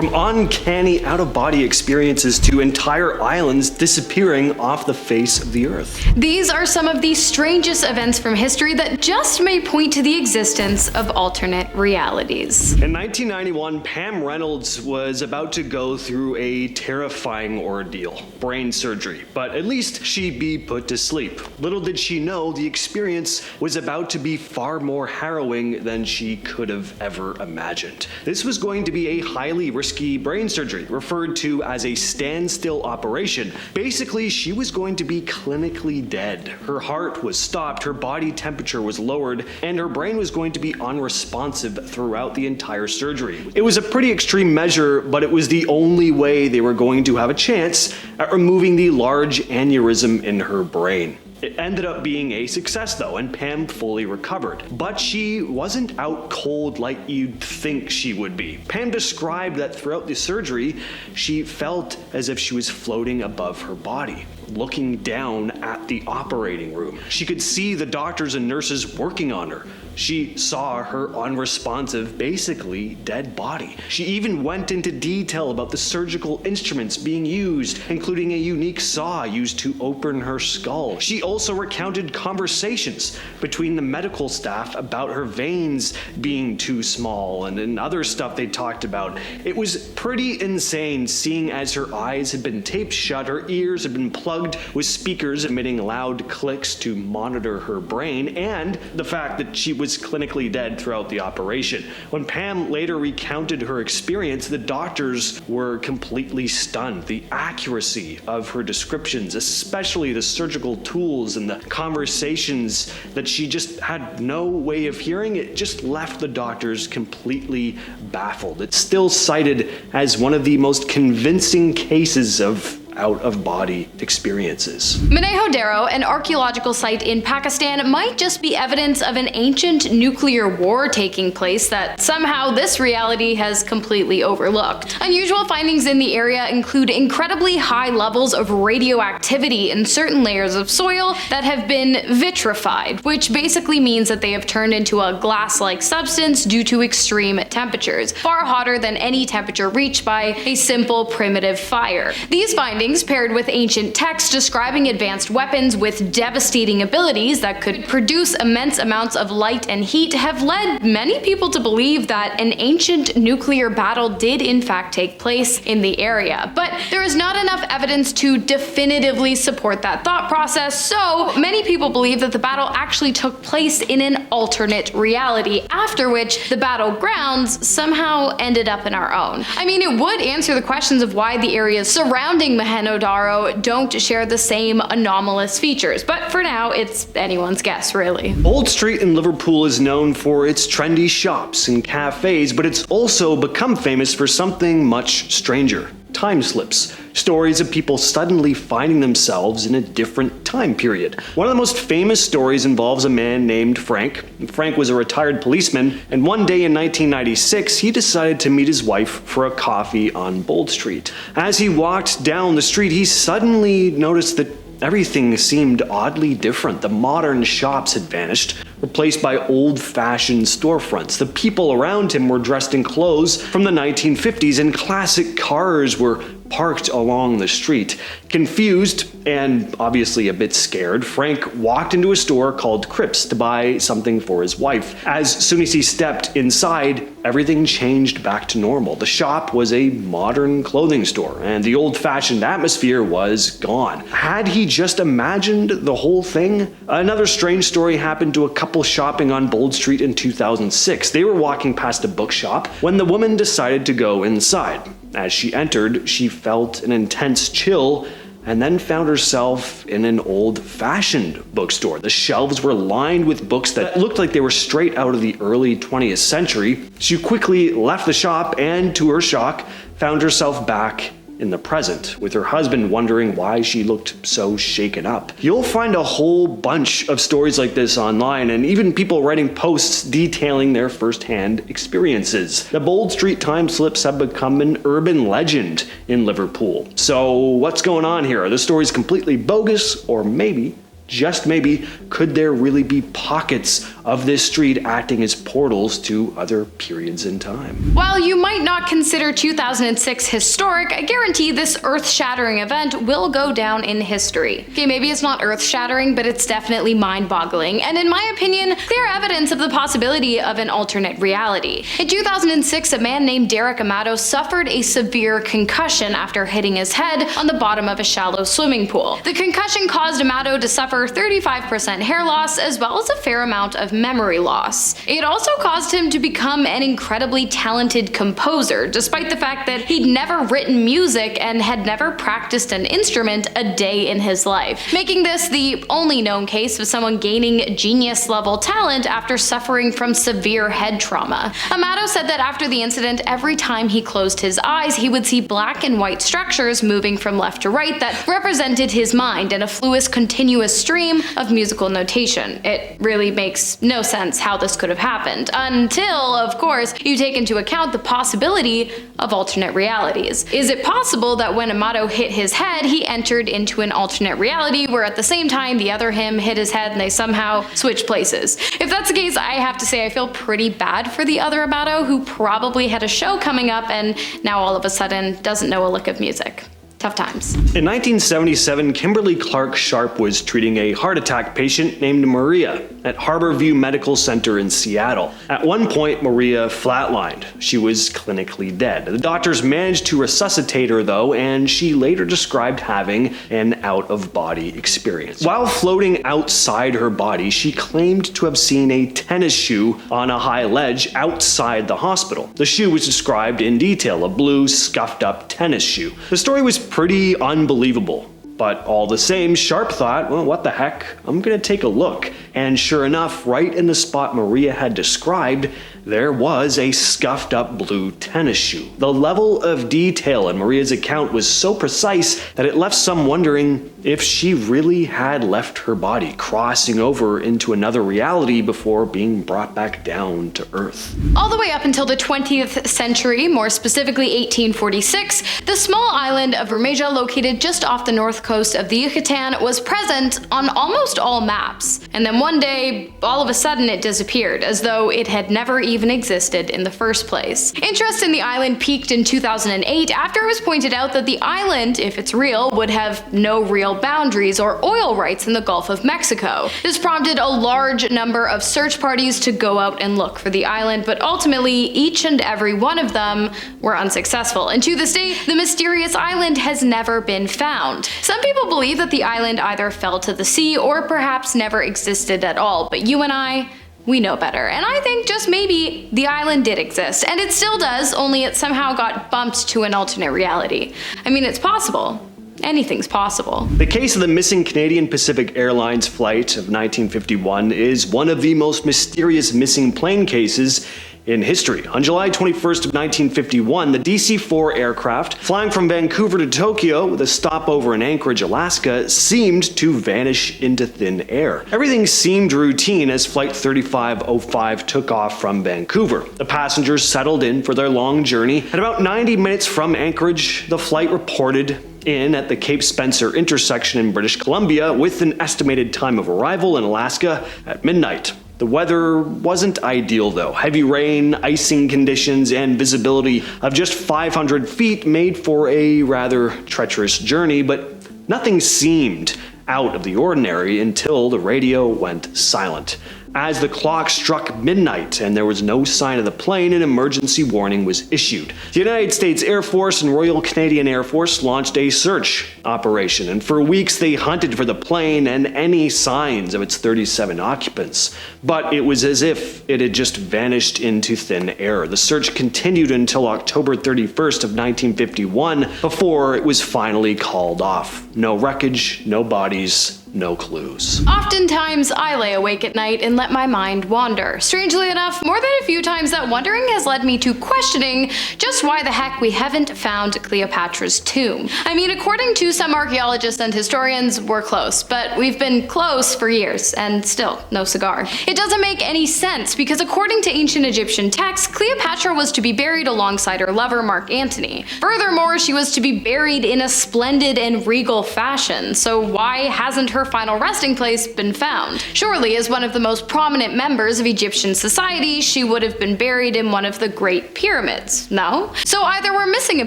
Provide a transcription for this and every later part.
From uncanny out-of-body experiences to entire islands disappearing off the face of the earth. These are some of the strangest events from history that just may point to the existence of alternate realities. In 1991, Pam Reynolds was about to go through a terrifying ordeal, brain surgery, but at least she'd be put to sleep. Little did she know the experience was about to be far more harrowing than she could have ever imagined. This was going to be a highly risky brain surgery, referred to as a standstill operation. Basically, she was going to be clinically dead. Her heart was stopped, her body temperature was lowered, and her brain was going to be unresponsive throughout the entire surgery. It was a pretty extreme measure, but it was the only way they were going to have a chance at removing the large aneurysm in her brain. It ended up being a success though, and Pam fully recovered. But she wasn't out cold like you'd think she would be. Pam described that throughout the surgery, she felt as if she was floating above her body, looking down at the operating room. She could see the doctors and nurses working on her. She saw her unresponsive, basically dead body. She even went into detail about the surgical instruments being used, including a unique saw used to open her skull. She also recounted conversations between the medical staff about her veins being too small and other stuff they talked about. It was pretty insane seeing as her eyes had been taped shut, her ears had been plugged with speakers emitting loud clicks to monitor her brain, and the fact that she was clinically dead throughout the operation. When Pam later recounted her experience, the doctors were completely stunned. The accuracy of her descriptions, especially the surgical tools and the conversations that she just had no way of hearing, it just left the doctors completely baffled. It's still cited as one of the most convincing cases of out-of-body experiences. Mohenjo-Daro, an archaeological site in Pakistan, might just be evidence of an ancient nuclear war taking place that somehow this reality has completely overlooked. Unusual findings in the area include incredibly high levels of radioactivity in certain layers of soil that have been vitrified, which basically means that they have turned into a glass-like substance due to extreme temperatures, far hotter than any temperature reached by a simple primitive fire. These findings, paired with ancient texts describing advanced weapons with devastating abilities that could produce immense amounts of light and heat, have led many people to believe that an ancient nuclear battle did in fact take place in the area. But there is not enough evidence to definitively support that thought process, so many people believe that the battle actually took place in an alternate reality, after which the battlegrounds somehow ended up in our own. I mean, it would answer the questions of why the areas surrounding Mohenjo-Daro don't share the same anomalous features, but for now, it's anyone's guess, really. Old Street in Liverpool is known for its trendy shops and cafes, but it's also become famous for something much stranger. Time slips. Stories of people suddenly finding themselves in a different time period. One of the most famous stories involves a man named Frank. Frank was a retired policeman, and one day in 1996, he decided to meet his wife for a coffee on Bold Street. As he walked down the street, he suddenly noticed that everything seemed oddly different. The modern shops had vanished, replaced by old-fashioned storefronts. The people around him were dressed in clothes from the 1950s, and classic cars were parked along the street. Confused and obviously a bit scared, Frank walked into a store called Cripps to buy something for his wife. As soon as he stepped inside, everything changed back to normal. The shop was a modern clothing store, and the old-fashioned atmosphere was gone. Had he just imagined the whole thing? Another strange story happened to a couple shopping on Bold Street in 2006. They were walking past a bookshop when the woman decided to go inside. As she entered, she felt an intense chill and then found herself in an old-fashioned bookstore. The shelves were lined with books that looked like they were straight out of the early 20th century. She quickly left the shop and, to her shock, found herself back in the present, with her husband wondering why she looked so shaken up. You'll find a whole bunch of stories like this online, and even people writing posts detailing their first-hand experiences. The Bold Street time slips have become an urban legend in Liverpool. So what's going on here? Are the stories completely bogus, or maybe, just maybe, could there really be pockets of this street acting as portals to other periods in time. While you might not consider 2006 historic, I guarantee this earth-shattering event will go down in history. Okay, maybe it's not earth-shattering, but it's definitely mind-boggling, and in my opinion, clear evidence of the possibility of an alternate reality. In 2006, a man named Amato suffered a severe concussion after hitting his head on the bottom of a shallow swimming pool. The concussion caused Amato to suffer 35% hair loss as well as a fair amount of memory loss. It also caused him to become an incredibly talented composer, despite the fact that he'd never written music and had never practiced an instrument a day in his life, making this the only known case of someone gaining genius-level talent after suffering from severe head trauma. Amato said that after the incident, every time he closed his eyes, he would see black and white structures moving from left to right that represented his mind in a fluid, continuous stream of musical notation. It really makes no sense how this could have happened, until, of course, you take into account the possibility of alternate realities. Is it possible that when Amato hit his head, he entered into an alternate reality where at the same time the other him hit his head and they somehow switched places? If that's the case, I have to say I feel pretty bad for the other Amato, who probably had a show coming up and now all of a sudden doesn't know a lick of music. Tough times. In 1977, Kimberly Clark Sharp was treating a heart attack patient named Maria at Harborview Medical Center in Seattle. At one point, Maria flatlined. She was clinically dead. The doctors managed to resuscitate her though, and she later described having an out-of-body experience. While floating outside her body, she claimed to have seen a tennis shoe on a high ledge outside the hospital. The shoe was described in detail, a blue, scuffed-up tennis shoe. The story was pretty unbelievable. But all the same, Sharp thought, well, what the heck, I'm gonna take a look. And sure enough, right in the spot Maria had described, there was a scuffed up blue tennis shoe. The level of detail in Maria's account was so precise that it left some wondering if she really had left her body, crossing over into another reality before being brought back down to Earth. All the way up until the 20th century, more specifically 1846, the small island of Bermeja, located just off the north coast of the Yucatan, was present on almost all maps. And then one day, all of a sudden it disappeared, as though it had never even existed in the first place. Interest in the island peaked in 2008 after it was pointed out that the island, if it's real, would have no real boundaries or oil rights in the Gulf of Mexico. This prompted a large number of search parties to go out and look for the island, but ultimately each and every one of them were unsuccessful. And to this day, the mysterious island has never been found. Some people believe that the island either fell to the sea or perhaps never existed at all, but you and I, we know better. And I think just maybe the island did exist, and it still does, only it somehow got bumped to an alternate reality. I mean, it's possible. Anything's possible. The case of the missing Canadian Pacific Airlines flight of 1951 is one of the most mysterious missing plane cases in history. On July 21st of 1951, the DC-4 aircraft, flying from Vancouver to Tokyo with a stopover in Anchorage, Alaska, seemed to vanish into thin air. Everything seemed routine as Flight 3505 took off from Vancouver. The passengers settled in for their long journey. At about 90 minutes from Anchorage, the flight reported in at the Cape Spencer intersection in British Columbia with an estimated time of arrival in Alaska at midnight. The weather wasn't ideal though. Heavy rain, icing conditions, and visibility of just 500 feet made for a rather treacherous journey, but nothing seemed out of the ordinary until the radio went silent. As the clock struck midnight and there was no sign of the plane, an emergency warning was issued. The United States Air Force and Royal Canadian Air Force launched a search operation, and for weeks they hunted for the plane and any signs of its 37 occupants. But it was as if it had just vanished into thin air. The search continued until October 31st of 1951 before it was finally called off. No wreckage, no bodies, no clues. Oftentimes, I lay awake at night and let my mind wander. Strangely enough, more than a few times that wandering has led me to questioning just why the heck we haven't found Cleopatra's tomb. I mean, according to some archaeologists and historians, we're close, but we've been close for years, and still, no cigar. It doesn't make any sense, because according to ancient Egyptian texts, Cleopatra was to be buried alongside her lover, Mark Antony. Furthermore, she was to be buried in a splendid and regal fashion, so why hasn't her her final resting place been found. Surely, as one of the most prominent members of Egyptian society, she would have been buried in one of the Great Pyramids, no? So either we're missing a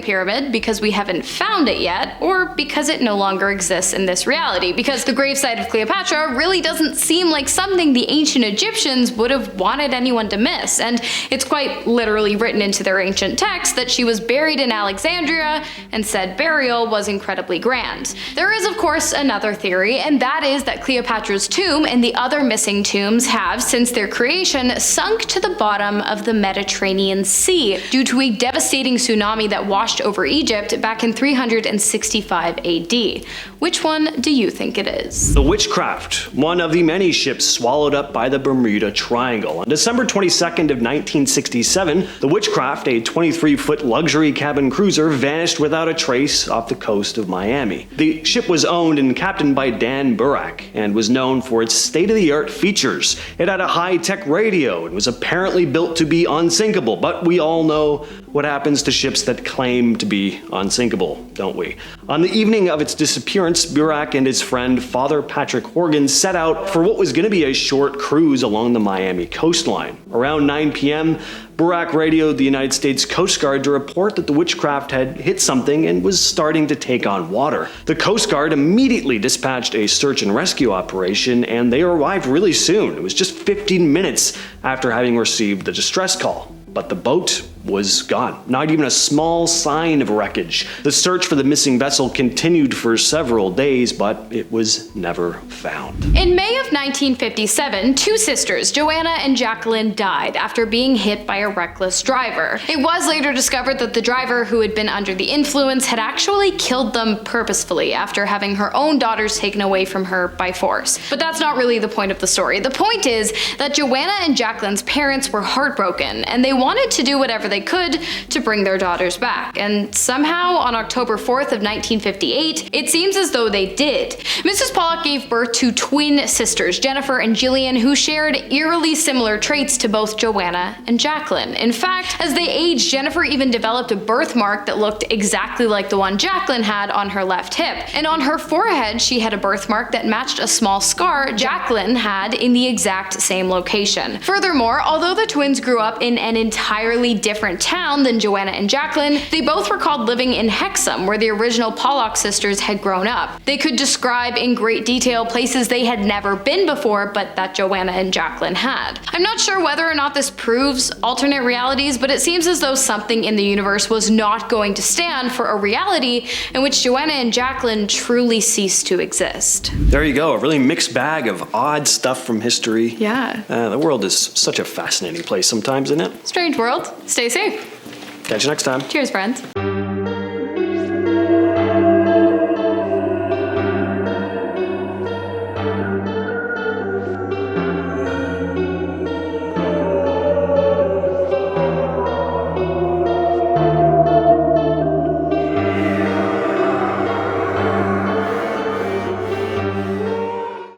pyramid because we haven't found it yet, or because it no longer exists in this reality, because the gravesite of Cleopatra really doesn't seem like something the ancient Egyptians would have wanted anyone to miss, and it's quite literally written into their ancient text that she was buried in Alexandria, and said burial was incredibly grand. There is of course another theory, and that is that Cleopatra's tomb and the other missing tombs have, since their creation, sunk to the bottom of the Mediterranean Sea due to a devastating tsunami that washed over Egypt back in 365 AD. Which one do you think it is? The Witchcraft, one of the many ships swallowed up by the Bermuda Triangle. On December 22nd of 1967, the Witchcraft, a 23-foot luxury cabin cruiser, vanished without a trace off the coast of Miami. The ship was owned and captained by Dan Burak and was known for its state-of-the-art features. It had a high-tech radio and was apparently built to be unsinkable, but we all know what happens to ships that claim to be unsinkable, don't we? On the evening of its disappearance, Burak and his friend Father Patrick Horgan set out for what was going to be a short cruise along the Miami coastline. Around 9 p.m., Burak radioed the United States Coast Guard to report that the Witchcraft had hit something and was starting to take on water. The Coast Guard immediately dispatched a search and rescue operation, and they arrived really soon. It was just 15 minutes after having received the distress call. But the boat was gone. Not even a small sign of wreckage. The search for the missing vessel continued for several days, but it was never found. In May of 1957, two sisters, Joanna and Jacqueline, died after being hit by a reckless driver. It was later discovered that the driver, who had been under the influence, had actually killed them purposefully after having her own daughters taken away from her by force. But that's not really the point of the story. The point is that Joanna and Jacqueline's parents were heartbroken, and they wanted to do whatever they could to bring their daughters back. And somehow, on October 4th of 1958, it seems as though they did. Mrs. Pollock gave birth to twin sisters, Jennifer and Jillian, who shared eerily similar traits to both Joanna and Jacqueline. In fact, as they aged, Jennifer even developed a birthmark that looked exactly like the one Jacqueline had on her left hip. And on her forehead, she had a birthmark that matched a small scar Jacqueline had in the exact same location. Furthermore, although the twins grew up in an entirely different town than Joanna and Jacqueline, they both recalled living in Hexham, where the original Pollock sisters had grown up. They could describe in great detail places they had never been before, but that Joanna and Jacqueline had. I'm not sure whether or not this proves alternate realities, but it seems as though something in the universe was not going to stand for a reality in which Joanna and Jacqueline truly ceased to exist. There you go, a really mixed bag of odd stuff from history. Yeah. The world is such a fascinating place sometimes, isn't it? Strange world. Stay safe. Catch you next time. Cheers, friends.